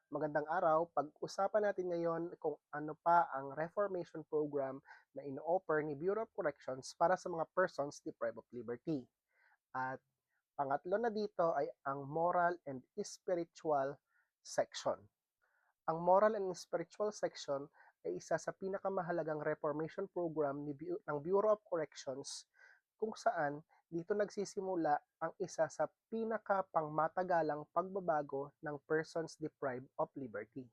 Magandang araw. Pag-usapan natin ngayon kung ano pa ang reformation program na ino-offer ni Bureau of Corrections para sa mga persons deprived of liberty. At pangatlo na dito ay ang moral and spiritual section. Ang moral and spiritual section ay isa sa pinakamahalagang reformation program ng Bureau of Corrections kung saan dito nagsisimula ang isa sa pinakapangmatagalang pagbabago ng persons deprived of liberty.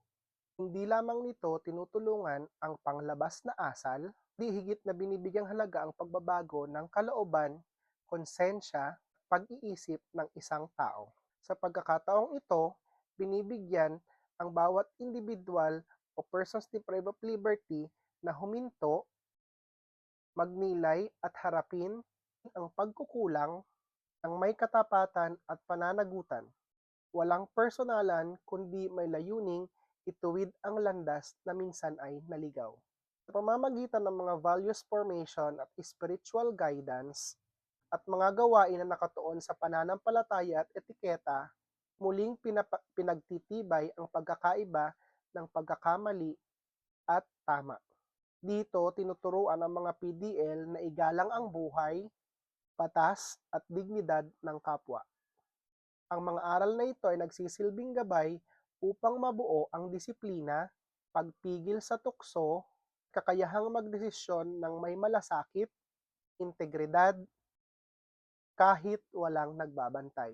Hindi lamang nito tinutulungan ang panglabas na asal, di higit na binibigyang halaga ang pagbabago ng kalooban, konsensya, pag-iisip ng isang tao. Sa pagkakataong ito, binibigyan ang bawat individual o persons deprived of liberty na huminto, magnilay at harapin ang pagkukulang ng may katapatan at pananagutan. Walang personalan kundi may layuning ituwid ang landas na minsan ay naligaw. Sa pamamagitan ng mga values formation at spiritual guidance at mga gawain na nakatuon sa pananampalataya at etiketa, muling pinagtitibay ang pagkakaiba ng pagkakamali at tama. Dito, tinuturuan ang mga PDL na igalang ang buhay, batas at dignidad ng kapwa. Ang mga aral na ito ay nagsisilbing gabay upang mabuo ang disiplina, pagpigil sa tukso, kakayahang magdesisyon ng may malasakit, integridad, kahit walang nagbabantay.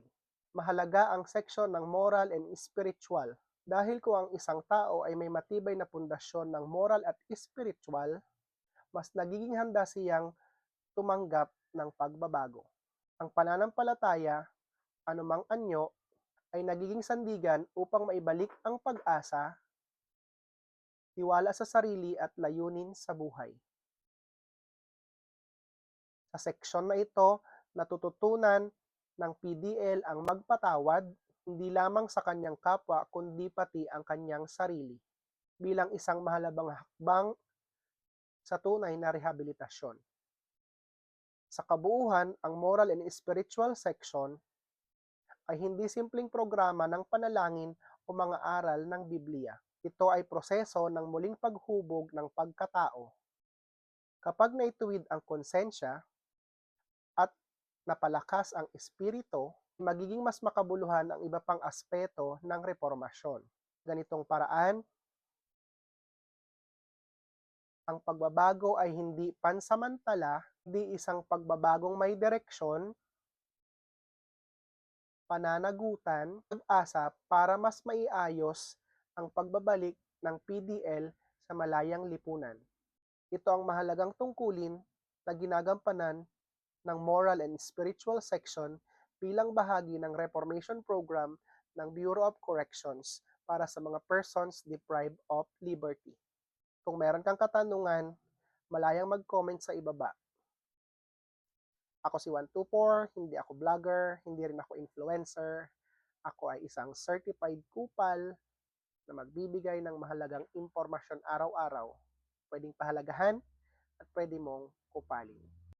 Mahalaga ang seksyon ng moral and spiritual dahil kung ang isang tao ay may matibay na pundasyon ng moral at spiritual, mas nagiging handa siyang tumanggap ng pagbabago. Ang pananampalataya, anumang anyo, ay nagiging sandigan upang maibalik ang pag-asa, tiwala sa sarili at layunin sa buhay. Sa seksyon na ito, natututunan ng PDL ang magpatawad hindi lamang sa kanyang kapwa kundi pati ang kanyang sarili bilang isang mahalagang hakbang sa tunay na rehabilitasyon. Sa kabuuan, ang moral and spiritual section ay hindi simpleng programa ng panalangin o mga aral ng Biblia. Ito ay proseso ng muling paghubog ng pagkatao. Kapag naituwid ang konsensya at napalakas ang espiritu, magiging mas makabuluhan ang iba pang aspeto ng reformasyon. Ganitong paraan, ang pagbabago ay hindi pansamantala, di isang pagbabagong may direksyon, pananagutan, pag-asa para mas maiayos ang pagbabalik ng PDL sa malayang lipunan. Ito ang mahalagang tungkulin na ginagampanan ng Moral and Spiritual Section bilang bahagi ng Reformation Program ng Bureau of Corrections para sa mga persons deprived of liberty. Kung meron kang katanungan, malayang mag-comment sa ibaba. Ako si 124, hindi ako vlogger, hindi rin ako influencer. Ako ay isang certified kupal na magbibigay ng mahalagang impormasyon araw-araw. Pwedeng pahalagahan at pwede mong kupalin.